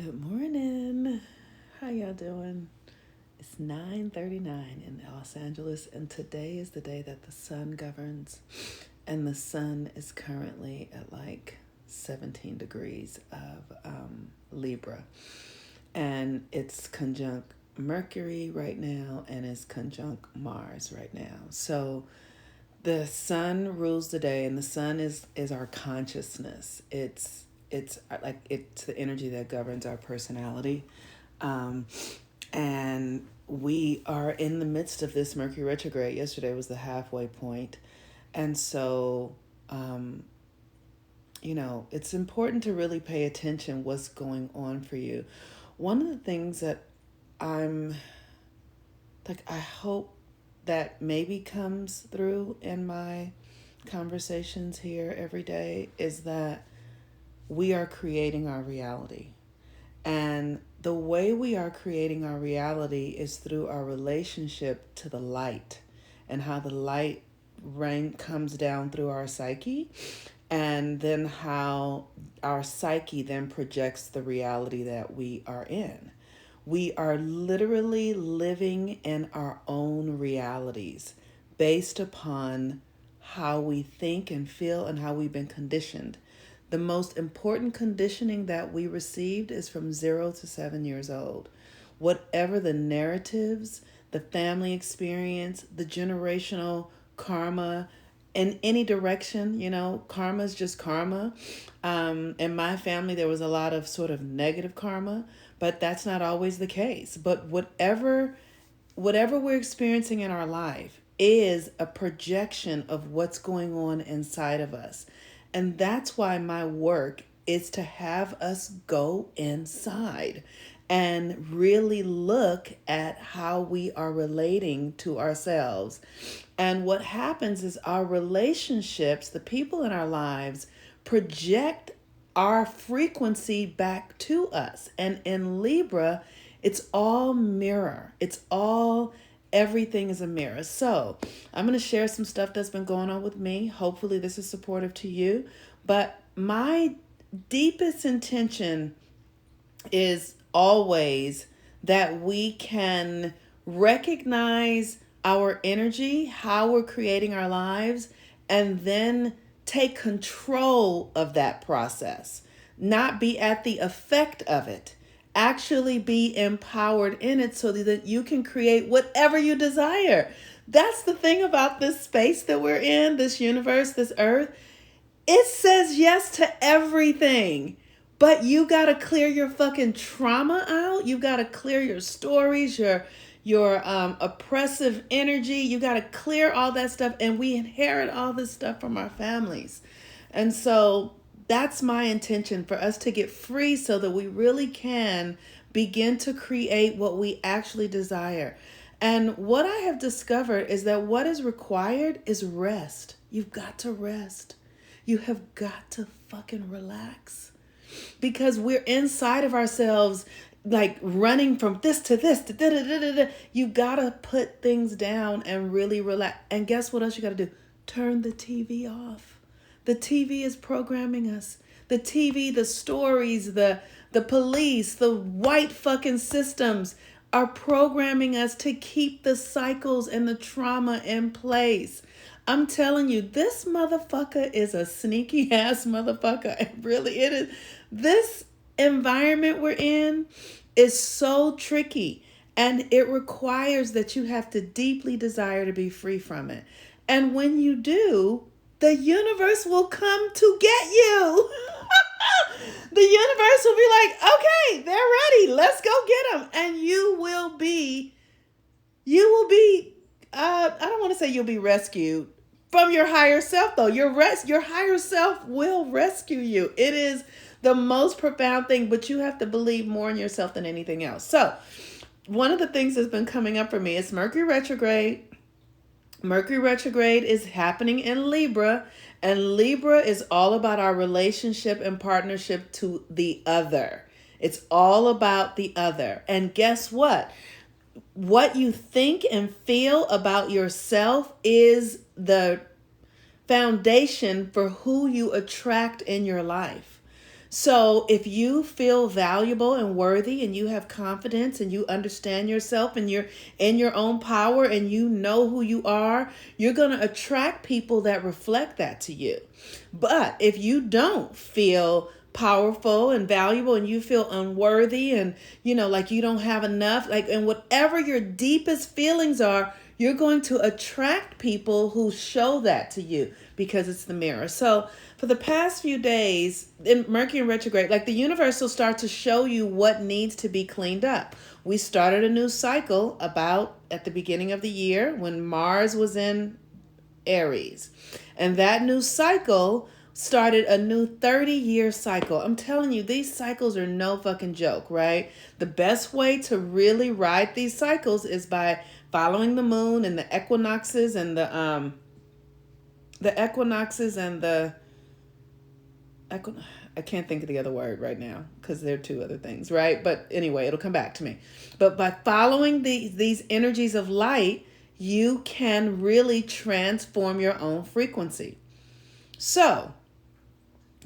Good morning. How y'all doing? It's 9:39 in Los Angeles, and today is the day that the sun governs, and the sun is currently at like 17 degrees of Libra, and it's conjunct Mercury right now, and it's conjunct Mars right now. So the sun rules the day, and the sun is our consciousness. It's the energy that governs our personality, um, and we are in the midst of this Mercury retrograde. Yesterday was the halfway point, and so um, it's important to really pay attention what's going on for you. One of the things that I'm I hope that maybe comes through in my conversations here every day is that we are creating our reality. And the way we are creating our reality is through our relationship to the light and how the light rain comes down through our psyche, and then how our psyche then projects the reality that we are in. We are literally living in our own realities based upon how we think and feel and how we've been conditioned. The most important conditioning that we received is from 0 to 7 years old. Whatever the narratives, the family experience, the generational karma, in any direction, karma is just karma. In my family, there was a lot of sort of negative karma, but that's not always the case. But whatever we're experiencing in our life is a projection of what's going on inside of us. And that's why my work is to have us go inside and really look at how we are relating to ourselves. And what happens is our relationships, the people in our lives, project our frequency back to us. And in Libra, it's all mirror. Everything is a mirror. So I'm going to share some stuff that's been going on with me. Hopefully this is supportive to you. But my deepest intention is always that we can recognize our energy, how we're creating our lives, and then take control of that process, not be at the effect of it. Actually be empowered in it so that you can create whatever you desire. That's the thing about this space that we're in, this universe, this earth. It says yes to everything. But you got to clear your fucking trauma out. You got to clear your stories, your oppressive energy. You got to clear all that stuff. And we inherit all this stuff from our families. And so that's my intention, for us to get free so that we really can begin to create what we actually desire. And what I have discovered is that what is required is rest. You've got to rest. You have got to fucking relax. Because we're inside of ourselves, like running from this to this. You gotta put things down and really relax. And guess what else you gotta do? Turn the TV off. The TV is programming us. The TV, the stories, the police, the white fucking systems are programming us to keep the cycles and the trauma in place. I'm telling you, this motherfucker is a sneaky ass motherfucker. It is. This environment we're in is so tricky, and it requires that you have to deeply desire to be free from it. And when you do, the universe will come to get you. The universe will be like, okay, they're ready. Let's go get them. And you will be, I don't want to say you'll be rescued from your higher self, though. Your higher self will rescue you. It is the most profound thing, but you have to believe more in yourself than anything else. So one of the things that's been coming up for me is Mercury retrograde. Mercury retrograde is happening in Libra, and Libra is all about our relationship and partnership to the other. It's all about the other. And guess what? What you think and feel about yourself is the foundation for who you attract in your life. So if you feel valuable and worthy and you have confidence and you understand yourself and you're in your own power and you know who you are, you're going to attract people that reflect that to you. But if you don't feel powerful and valuable and you feel unworthy and like you don't have enough, like, and whatever your deepest feelings are, you're going to attract people who show that to you because it's the mirror. So for the past few days in Mercury retrograde, like, the universe will start to show you what needs to be cleaned up. We started a new cycle about at the beginning of the year when Mars was in Aries. And that new cycle started a new 30-year cycle. I'm telling you, these cycles are no fucking joke, right? The best way to really ride these cycles is by following the moon and the equinoxes and the I can't think of the other word right now because there are two other things, right? But anyway, it'll come back to me. But by following these energies of light, you can really transform your own frequency. So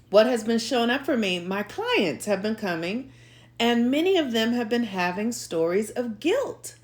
what has been showing up for me, my clients have been coming and many of them have been having stories of guilt.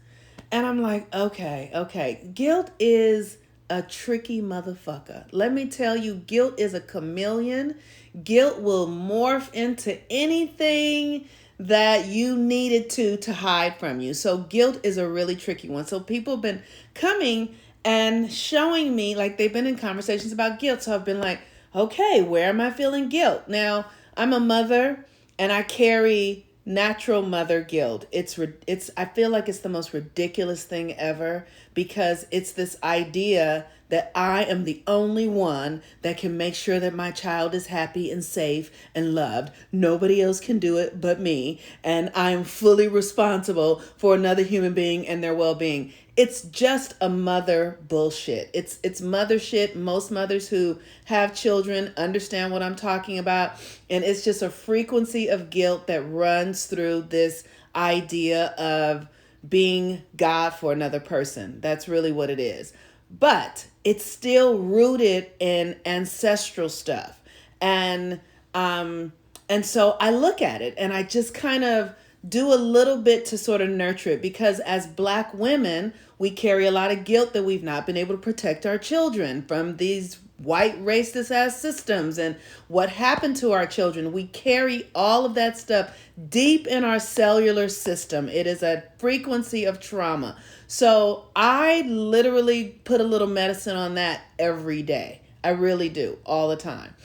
And I'm like, okay. Guilt is a tricky motherfucker. Let me tell you, guilt is a chameleon. Guilt will morph into anything that you needed to hide from you. So guilt is a really tricky one. So people have been coming and showing me, like, they've been in conversations about guilt. So I've been like, okay, where am I feeling guilt? Now, I'm a mother and I carry natural mother guilt. I feel like it's the most ridiculous thing ever because it's this idea that I am the only one that can make sure that my child is happy and safe and loved. Nobody else can do it but me. And I am fully responsible for another human being and their well-being. It's just a mother bullshit. It's mother shit. Most mothers who have children understand what I'm talking about. And it's just a frequency of guilt that runs through this idea of being God for another person. That's really what it is. But it's still rooted in ancestral stuff. And so I look at it and I just kind of do a little bit to sort of nurture it, because as Black women, we carry a lot of guilt that we've not been able to protect our children from these white racist ass systems and what happened to our children. We carry all of that stuff deep in our cellular system. It is a frequency of trauma. So I literally put a little medicine on that every day. I really do, all the time.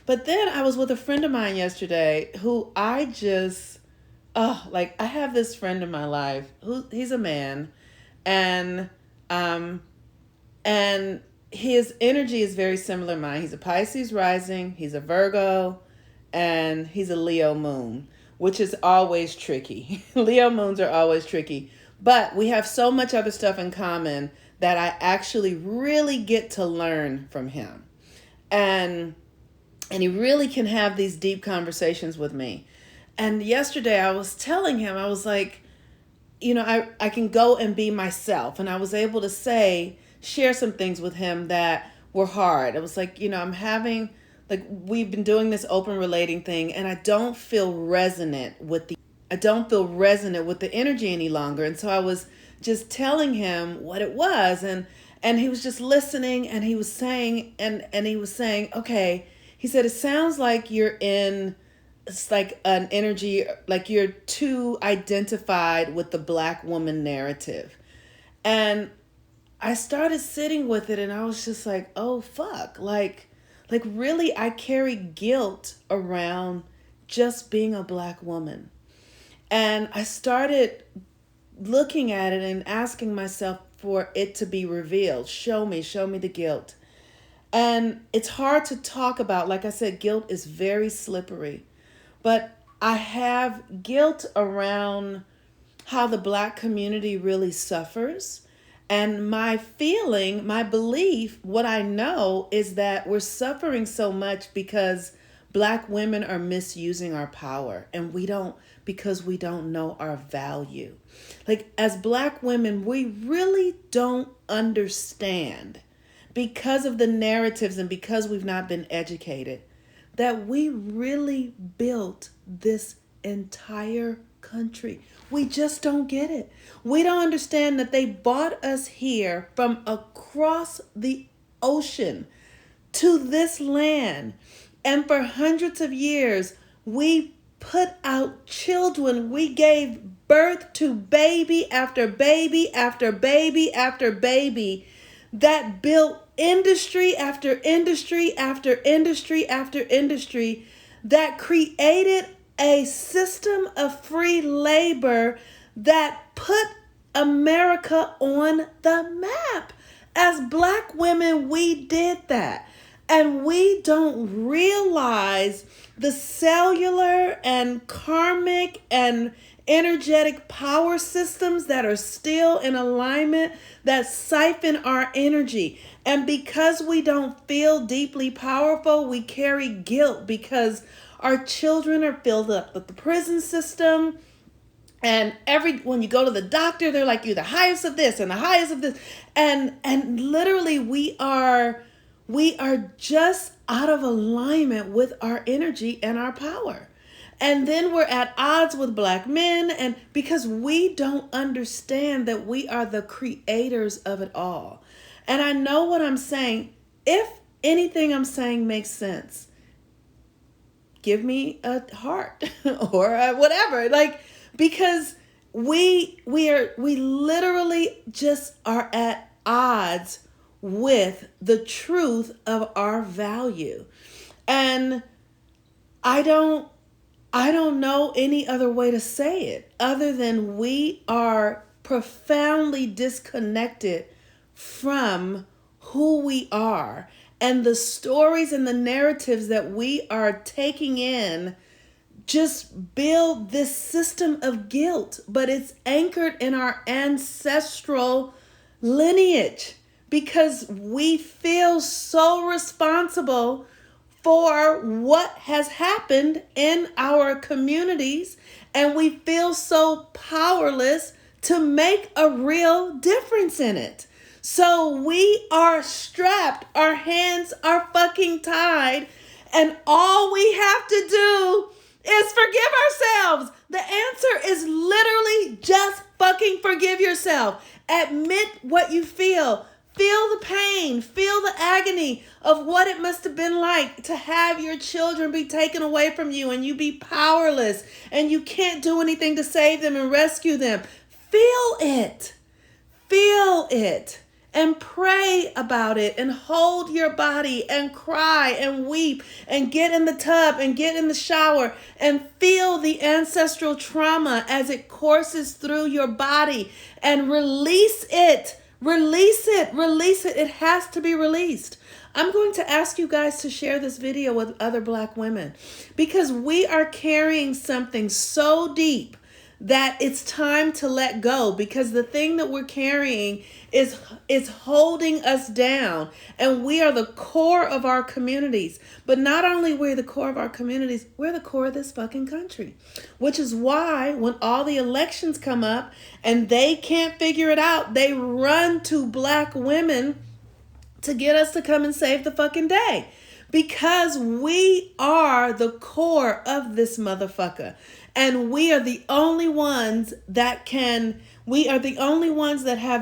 But then I was with a friend of mine yesterday who I have this friend in my life he's a man, and his energy is very similar to mine. He's a Pisces rising, he's a Virgo, and he's a Leo moon, which is always tricky. Leo moons are always tricky, but we have so much other stuff in common that I actually really get to learn from him. And he really can have these deep conversations with me. And yesterday I was telling him, I was like, I can go and be myself. And I was able to share some things with him that were hard. I was like, we've been doing this open relating thing and I don't feel resonant with the energy any longer. And so I was just telling him what it was. And he was just listening and he was saying, okay, he said, it sounds like it's like an energy, like you're too identified with the Black woman narrative. And I started sitting with it and I was just like, oh, fuck. Like really, I carry guilt around just being a Black woman. And I started looking at it and asking myself for it to be revealed. Show me the guilt. And it's hard to talk about. Like I said, guilt is very slippery. But I have guilt around how the Black community really suffers. And my belief, what I know is that we're suffering so much because Black women are misusing our power. And because we don't know our value. Like, as Black women, we really don't understand, because of the narratives and because we've not been educated, that we really built this entire country. We just don't get it. We don't understand that they bought us here from across the ocean to this land. And for hundreds of years, we put out children. We gave birth to baby after baby after baby after baby that built industry after industry after industry after industry that created a system of free labor that put America on the map. As Black women, we did that. And we don't realize the cellular and karmic and energetic power systems that are still in alignment that siphon our energy. And because we don't feel deeply powerful, we carry guilt because our children are filled up with the prison system. And when you go to the doctor, they're like, you're the highest of this and the highest of this. And literally we are just out of alignment with our energy and our power. And then we're at odds with Black men, and because we don't understand that we are the creators of it all. And I know what I'm saying. If anything I'm saying makes sense, give me a heart or whatever. Like, because we literally just are at odds with the truth of our value. And I don't know any other way to say it other than we are profoundly disconnected from who we are, and the stories and the narratives that we are taking in just build this system of guilt, but it's anchored in our ancestral lineage because we feel so responsible for what has happened in our communities, and we feel so powerless to make a real difference in it. So we are strapped, our hands are fucking tied, and all we have to do is forgive ourselves. The answer is literally just fucking forgive yourself. Admit what you feel. Feel the pain, feel the agony of what it must have been like to have your children be taken away from you and you be powerless and you can't do anything to save them and rescue them. Feel it. Feel it. And pray about it and hold your body and cry and weep and get in the tub and get in the shower and feel the ancestral trauma as it courses through your body and release it. Release it. Release it. It has to be released. I'm going to ask you guys to share this video with other Black women because we are carrying something so deep that it's time to let go, because the thing that we're carrying is holding us down, and we are the core of our communities. But not only we're the core of our communities, we're the core of this fucking country, which is why when all the elections come up and they can't figure it out, they run to Black women to get us to come and save the fucking day. Because we are the core of this motherfucker. And we are the only ones that have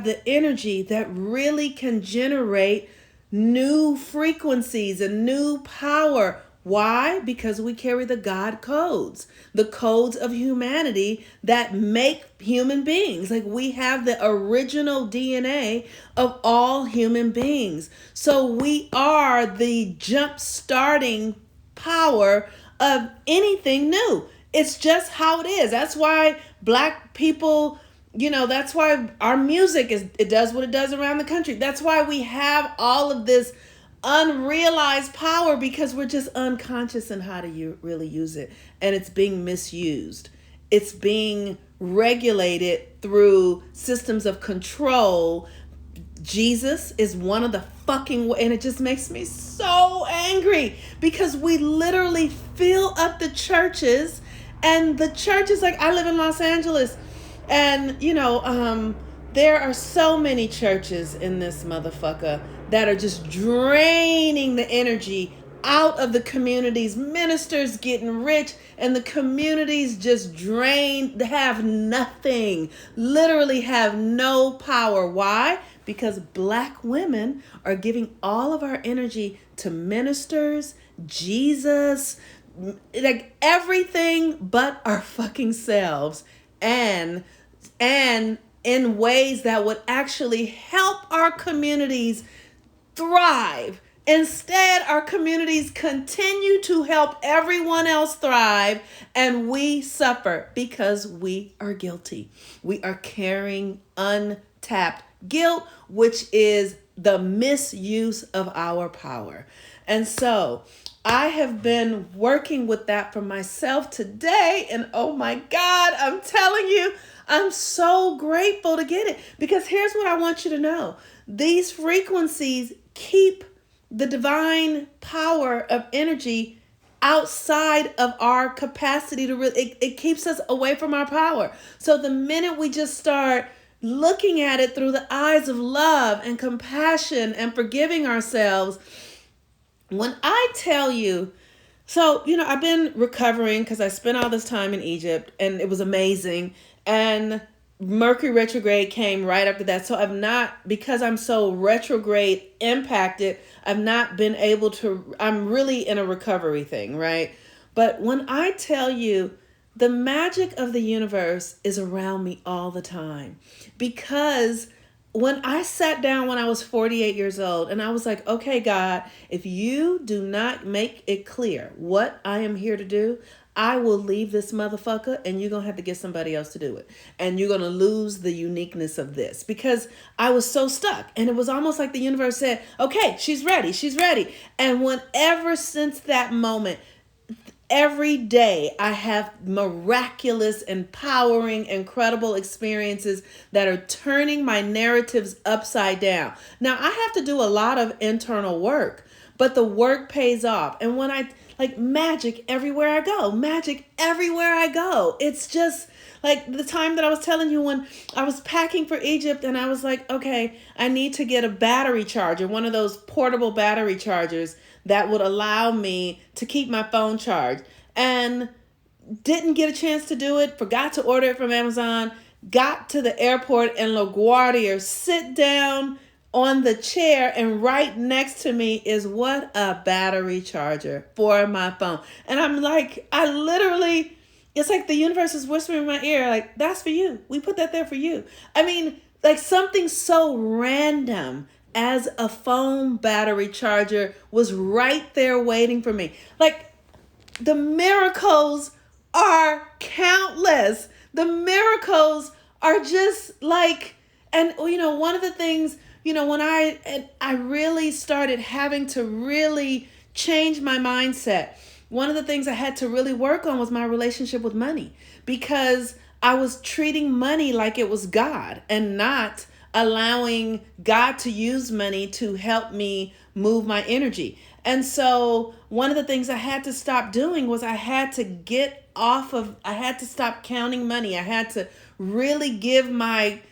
the energy that really can generate new frequencies and new power. Why? Because we carry the God codes, the codes of humanity that make human beings. Like, we have the original DNA of all human beings. So we are the jump starting power of anything new. It's just how it is. That's why Black people, that's why our music it does what it does around the country. That's why we have all of this unrealized power, because we're just unconscious in how to really use it, and it's being misused. It's being regulated through systems of control. Jesus is one of the fucking, and it just makes me so angry because we literally fill up the churches, and the churches, like, I live in Los Angeles, and there are so many churches in this motherfucker that are just draining the energy out of the communities, ministers getting rich, and the communities just drained, have nothing, literally have no power. Why? Because Black women are giving all of our energy to ministers, Jesus, like everything but our fucking selves, and in ways that would actually help our communities thrive. Instead, our communities continue to help everyone else thrive, and we suffer because we are guilty. We are carrying untapped guilt, which is the misuse of our power. And so I have been working with that for myself today, and oh my God, I'm telling you, I'm so grateful to get it, because here's what I want you to know. These frequencies keep the divine power of energy outside of our capacity to really, it keeps us away from our power. So the minute we just start looking at it through the eyes of love and compassion and forgiving ourselves, when I tell you, so, I've been recovering because I spent all this time in Egypt and it was amazing. And Mercury retrograde came right after that. So because I'm so retrograde impacted, I've not been able to, I'm really in a recovery thing, right? But when I tell you, the magic of the universe is around me all the time, because when I sat down when I was 48 years old and I was like, okay, God, if you do not make it clear what I am here to do, I will leave this motherfucker and you're going to have to get somebody else to do it. And you're going to lose the uniqueness of this, because I was so stuck. And it was almost like the universe said, okay, she's ready. She's ready. And whenever since that moment, every day I have miraculous, empowering, incredible experiences that are turning my narratives upside down. Now, I have to do a lot of internal work, but the work pays off. And when magic everywhere I go, magic everywhere I go. It's just like the time that I was telling you when I was packing for Egypt and I was like, okay, I need to get a battery charger, one of those portable battery chargers that would allow me to keep my phone charged, and didn't get a chance to do it, forgot to order it from Amazon, got to the airport, and LaGuardia sit down on the chair, and right next to me is what? A battery charger for my phone. And I'm like, it's like the universe is whispering in my ear, like, that's for you. We put that there for you. I mean, like something so random as a phone battery charger was right there waiting for me. Like, the miracles are countless. The miracles are just like, and one of the things, when I really started having to really change my mindset, one of the things I had to really work on was my relationship with money, because I was treating money like it was God and not allowing God to use money to help me move my energy. And so one of the things I had to stop doing was I had to stop counting money. I had to really give my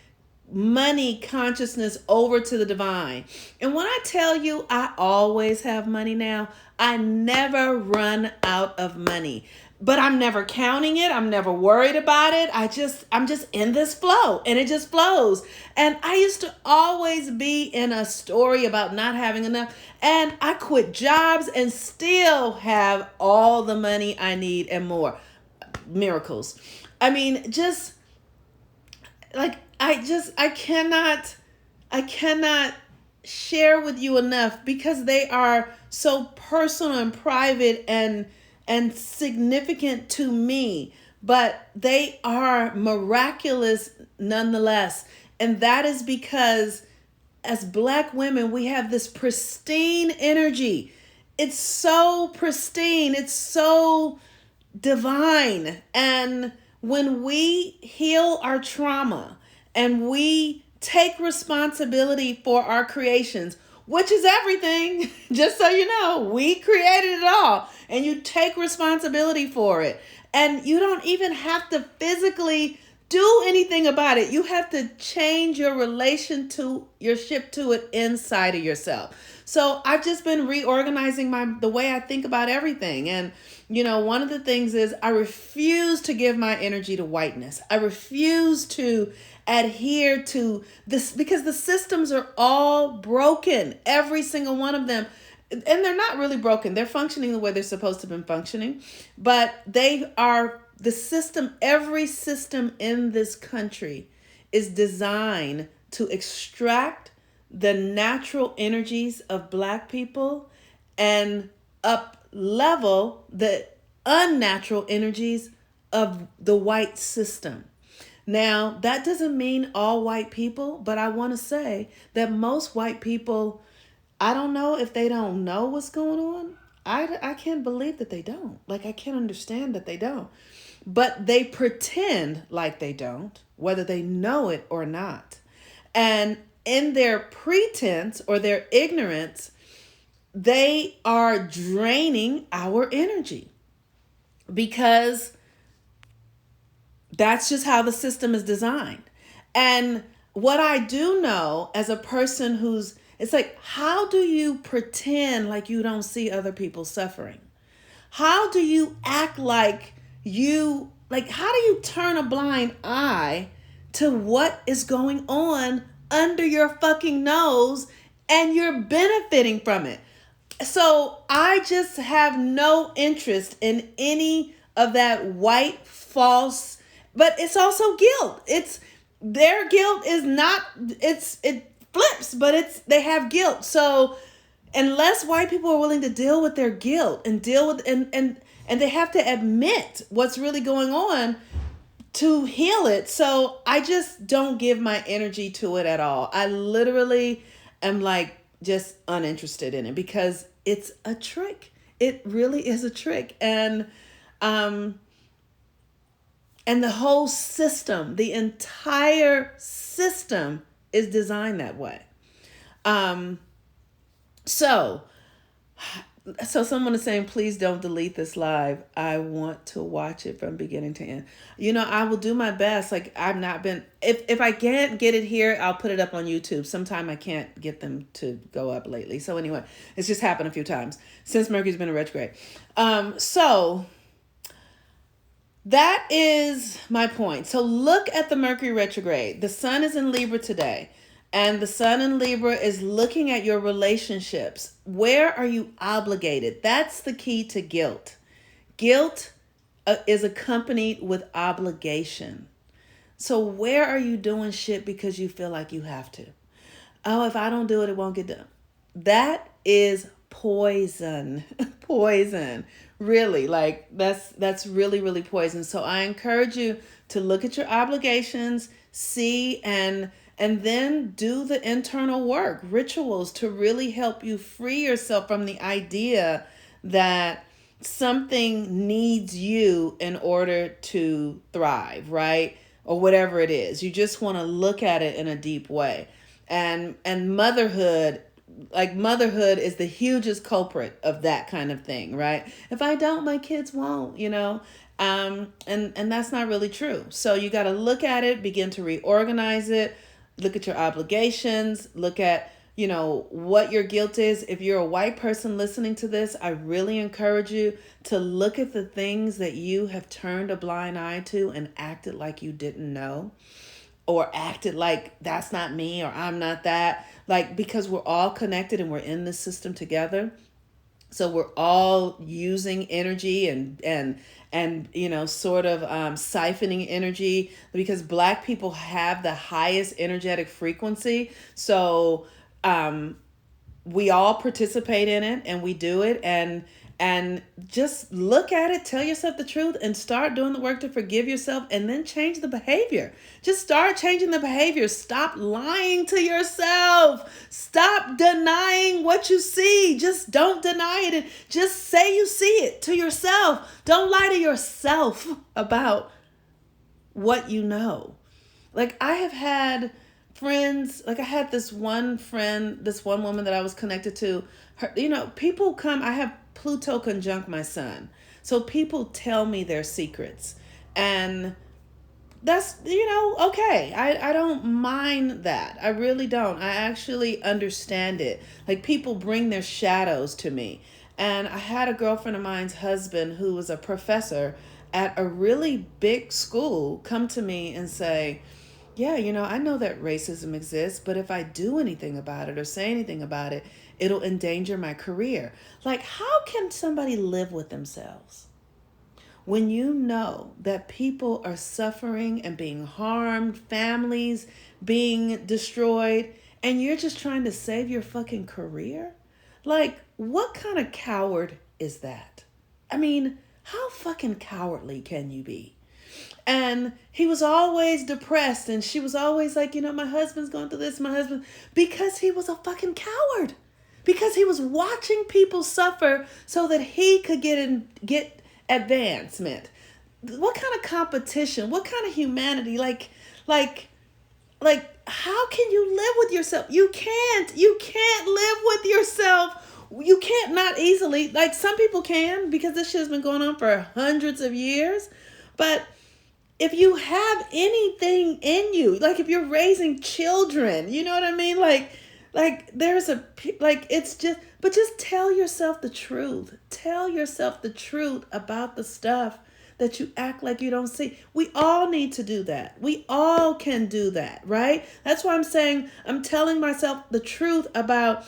money consciousness over to the divine. And when I tell you I always have money now, I never run out of money. But I'm never counting it. I'm never worried about it. I'm just in this flow, and it just flows. And I used to always be in a story about not having enough, and I quit jobs and still have all the money I need and more. Miracles. I mean, just like, I cannot share with you enough, because they are so personal and private and significant to me, but they are miraculous nonetheless. And that is because as Black women, we have this pristine energy. It's so pristine. It's so divine. And when we heal our trauma and we take responsibility for our creations, which is everything, just so you know, we created it all, and you take responsibility for it. And you don't even have to physically do anything about it. You have to change your relationship to it inside of yourself. So I've just been reorganizing the way I think about everything. And, one of the things is I refuse to give my energy to whiteness. I refuse to adhere to this because the systems are all broken, every single one of them. And they're not really broken. They're functioning the way they're supposed to have been functioning, but they are the system. Every system in this country is designed to extract the natural energies of Black people and up level the unnatural energies of the white system. Now, that doesn't mean all white people, but I want to say that most white people, I don't know if they don't know what's going on. I can't believe that they don't. Like, I can't understand that they don't. But they pretend like they don't, whether they know it or not. And in their pretense or their ignorance, they are draining our energy because that's just how the system is designed. And what I do know as a person it's like, how do you pretend like you don't see other people suffering? How do you act like how do you turn a blind eye to what is going on under your fucking nose and you're benefiting from it? So I just have no interest in any of that white false, but it's also guilt. It's their guilt is not, it flips, but they have guilt. So unless white people are willing to deal with their guilt and deal with, and they have to admit what's really going on to heal it. So I just don't give my energy to it at all. I literally am just uninterested in it because it's a trick. It really is a trick. And the whole system, the entire system is designed that way. So someone is saying, please don't delete this live. I want to watch it from beginning to end. I will do my best. I've not been, if I can't get it here, I'll put it up on YouTube. Sometime I can't get them to go up lately. So anyway, it's just happened a few times since Mercury's been in retrograde. So that is my point. So look at the Mercury retrograde. The sun is in Libra today. And the sun in Libra is looking at your relationships. Where are you obligated? That's the key to guilt. Guilt is accompanied with obligation. So where are you doing shit because you feel like you have to? Oh, if I don't do it, it won't get done. That is poison. Poison. Really, that's really, really poison. So I encourage you to look at your obligations, see and then do the internal work, rituals to really help you free yourself from the idea that something needs you in order to thrive, right? Or whatever it is. You just want to look at it in a deep way. And motherhood is the hugest culprit of that kind of thing, right? If I don't, my kids won't, and that's not really true. So you got to look at it, begin to reorganize it. Look at your obligations, look at, what your guilt is. If you're a white person listening to this, I really encourage you to look at the things that you have turned a blind eye to and acted like you didn't know, or acted like that's not me or I'm not that. Because we're all connected and we're in this system together. So we're all using energy and sort of siphoning energy because Black people have the highest energetic frequency. So we all participate in it and we do it and just look at it, tell yourself the truth and start doing the work to forgive yourself and then change the behavior. Just start changing the behavior. Stop lying to yourself. Stop denying what you see. Just don't deny it and just say you see it to yourself. Don't lie to yourself about what you know. I have had friends, I had this one friend, this one woman that I was connected to. Her, people come, I have Pluto conjunct my sun. So people tell me their secrets. And that's, okay. I don't mind that. I really don't. I actually understand it. Like, people bring their shadows to me. And I had a girlfriend of mine's husband who was a professor at a really big school come to me and say, yeah, I know that racism exists, but if I do anything about it or say anything about it, it'll endanger my career. Like, how can somebody live with themselves when you know that people are suffering and being harmed, families being destroyed, and you're just trying to save your fucking career? Like, what kind of coward is that? I mean, how fucking cowardly can you be? And he was always depressed, and she was always like, my husband's going through this, my husband, because he was a fucking coward. Because he was watching people suffer so that he could get advancement. What kind of competition? What kind of humanity? Like how can you live with yourself? You can't live with yourself. You can't, not easily. Like, some people can, because this shit has been going on for hundreds of years. But if you have anything in you, like if you're raising children, you know what I mean? Like there's it's just, but just tell yourself the truth. Tell yourself the truth about the stuff that you act like you don't see. We all need to do that. We all can do that, right? That's why I'm saying I'm telling myself the truth about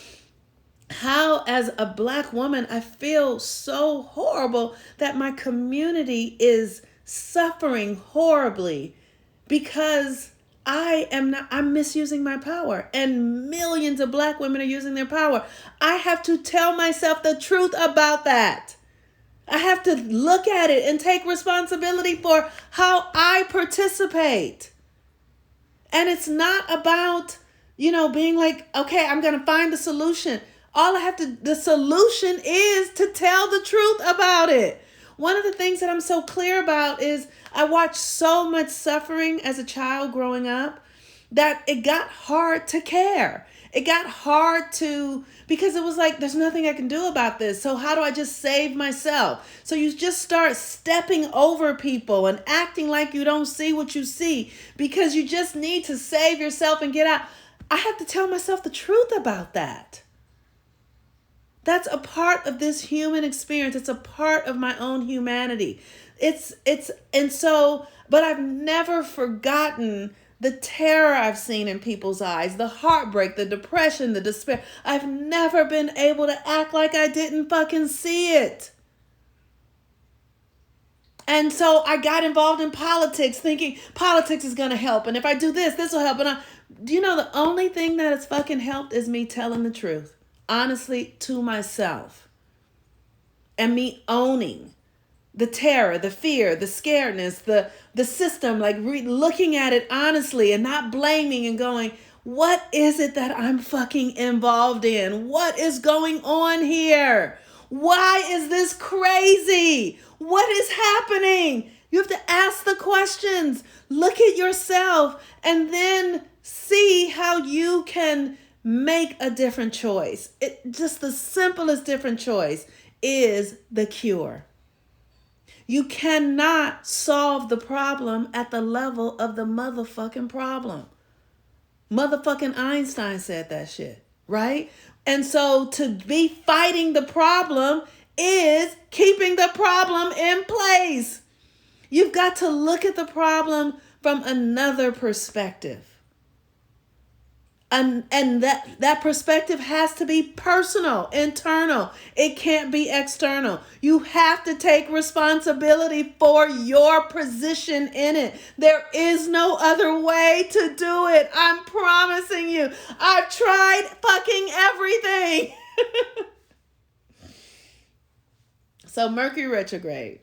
how, as a Black woman, I feel so horrible that my community is suffering horribly because I'm misusing my power, and millions of Black women are using their power. I have to tell myself the truth about that. I have to look at it and take responsibility for how I participate. And it's not about, being like, okay, I'm going to find the solution. The solution is to tell the truth about it. One of the things that I'm so clear about is I watched so much suffering as a child growing up that it got hard to care. It got hard because it was like, there's nothing I can do about this. So how do I just save myself? So you just start stepping over people and acting like you don't see what you see because you just need to save yourself and get out. I have to tell myself the truth about that. That's a part of this human experience. It's a part of my own humanity. But I've never forgotten the terror I've seen in people's eyes, the heartbreak, the depression, the despair. I've never been able to act like I didn't fucking see it. And so I got involved in politics thinking politics is going to help. And if I do this, this will help. The only thing that has fucking helped is me telling the truth. Honestly, to myself, and me owning the terror, the fear, the scaredness, the system, like looking at it honestly and not blaming and going, what is it that I'm fucking involved in? What is going on here? Why is this crazy? What is happening? You have to ask the questions, look at yourself, and then see how you can make a different choice. Just the simplest different choice is the cure. You cannot solve the problem at the level of the motherfucking problem. Motherfucking Einstein said that shit, right? And so to be fighting the problem is keeping the problem in place. You've got to look at the problem from another perspective. And that perspective has to be personal, internal. It can't be external. You have to take responsibility for your position in it. There is no other way to do it. I'm promising you. I've tried fucking everything. So Mercury retrograde.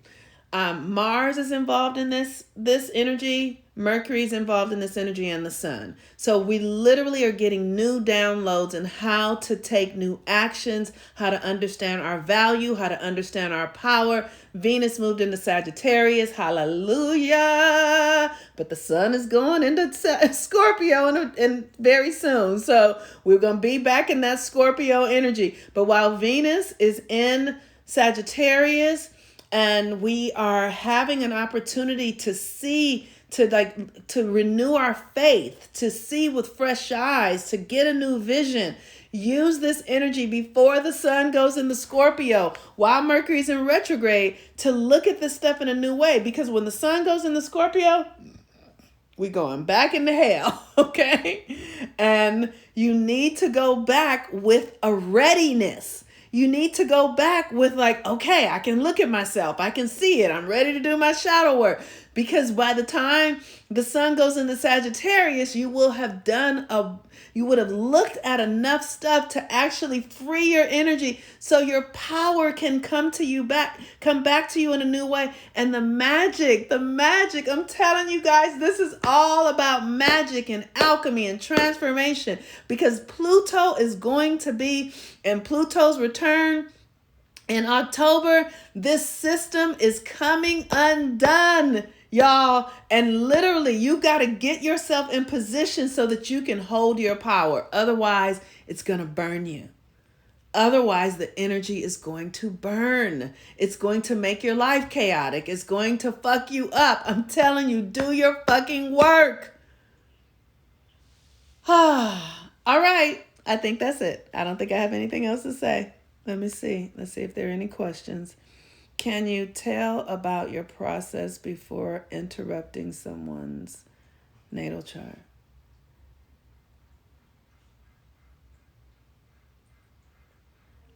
Mars is involved in this energy. Mercury is involved in this energy, and the sun. So we literally are getting new downloads in how to take new actions, how to understand our value, how to understand our power. Venus moved into Sagittarius. Hallelujah. But the sun is going into Scorpio in very soon. So we're going to be back in that Scorpio energy. But while Venus is in Sagittarius, And we are having an opportunity to see, to renew our faith, to see with fresh eyes, to get a new vision. Use this energy before the sun goes into Scorpio, while Mercury's in retrograde, to look at this stuff in a new way. Because when the sun goes into Scorpio, we going back into hell, okay? And you need to go back with a readiness. You need to go back with like, okay, I can look at myself. I can see it. I'm ready to do my shadow work. Because by the time the sun goes into Sagittarius, you would have looked at enough stuff to actually free your energy so your power can come back to you in a new way. And the magic, I'm telling you guys, this is all about magic and alchemy and transformation, because Pluto is going to be in Pluto's return in October. This system is coming undone, y'all. And literally, you got to get yourself in position so that you can hold your power. Otherwise, it's going to burn you. Otherwise, the energy is going to burn. It's going to make your life chaotic. It's going to fuck you up. I'm telling you, do your fucking work. All right. I think that's it. I don't think I have anything else to say. Let me see. Let's see if there are any questions. Can you tell about your process before interrupting someone's natal chart?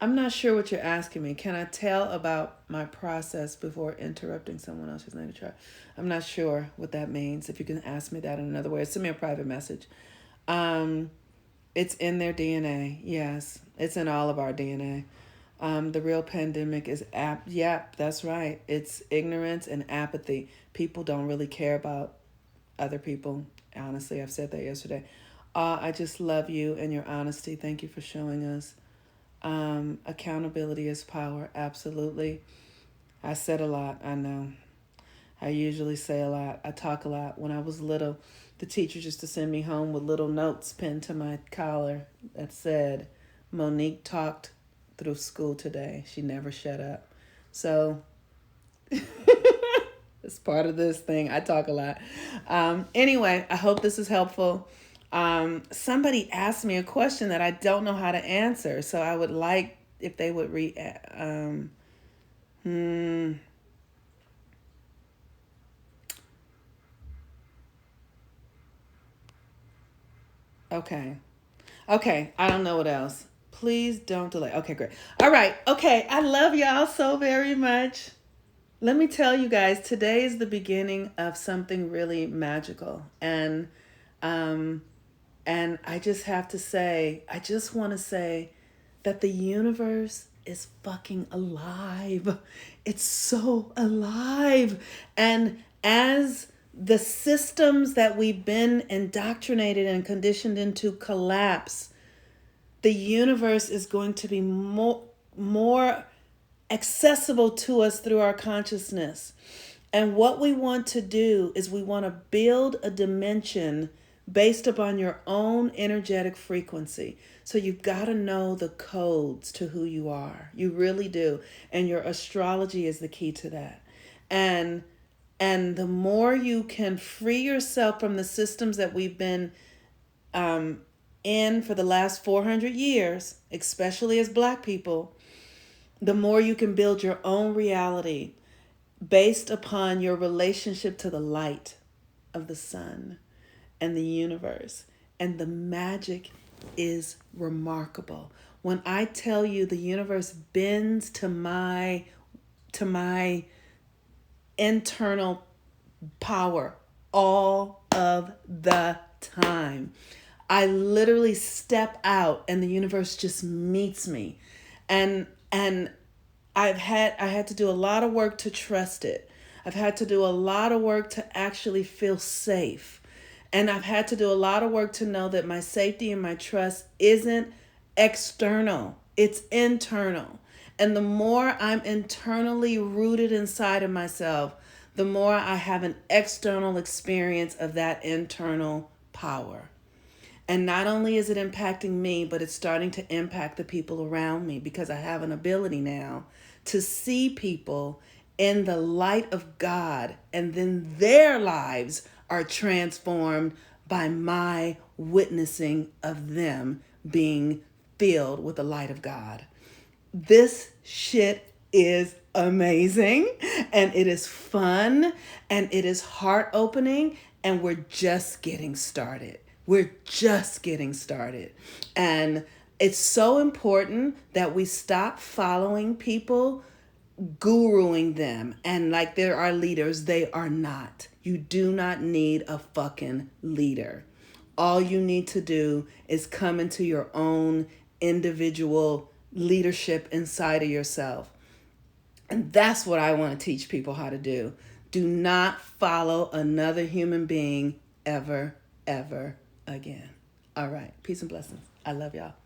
I'm not sure what you're asking me. Can I tell about my process before interrupting someone else's natal chart? I'm not sure what that means. If you can ask me that in another way, send me a private message. It's in their DNA. Yes, it's in all of our DNA. The real pandemic is Yep, that's right. It's ignorance and apathy. People don't really care about other people. Honestly, I've said that yesterday. I just love you and your honesty. Thank you for showing us. Accountability is power. Absolutely. I said a lot. I know. I usually say a lot. I talk a lot. When I was little, the teachers used to send me home with little notes pinned to my collar that said, Monique talked through school today. She never shut up. So it's part of this thing. I talk a lot. Anyway, I hope this is helpful. Somebody asked me a question that I don't know how to answer. So I would like if they would read. Okay. Okay. I don't know what else. Please don't delay. Okay, great. All right. Okay. I love y'all so very much. Let me tell you guys, today is the beginning of something really magical. And I just have to say, I just want to say that the universe is fucking alive. It's so alive. And as the systems that we've been indoctrinated and conditioned into collapse, the universe is going to be more accessible to us through our consciousness. And what we want to do is we want to build a dimension based upon your own energetic frequency. So you've got to know the codes to who you are. You really do. And your astrology is the key to that. And the more you can free yourself from the systems that we've been in for the last 400 years, especially as Black people, the more you can build your own reality based upon your relationship to the light of the sun and the universe. And the magic is remarkable. When I tell you the universe bends to my internal power all of the time. I literally step out and the universe just meets me. And I had to do a lot of work to trust it. I've had to do a lot of work to actually feel safe. And I've had to do a lot of work to know that my safety and my trust isn't external. It's internal. And the more I'm internally rooted inside of myself, the more I have an external experience of that internal power. And not only is it impacting me, but it's starting to impact the people around me, because I have an ability now to see people in the light of God, and then their lives are transformed by my witnessing of them being filled with the light of God. This shit is amazing, and it is fun, and it is heart opening, and we're just getting started. We're just getting started. And it's so important that we stop following people, guruing them, and like they're our leaders. They are not. You do not need a fucking leader. All you need to do is come into your own individual leadership inside of yourself. And that's what I want to teach people how to do. Do not follow another human being ever, ever again. All right. Peace and blessings. I love y'all.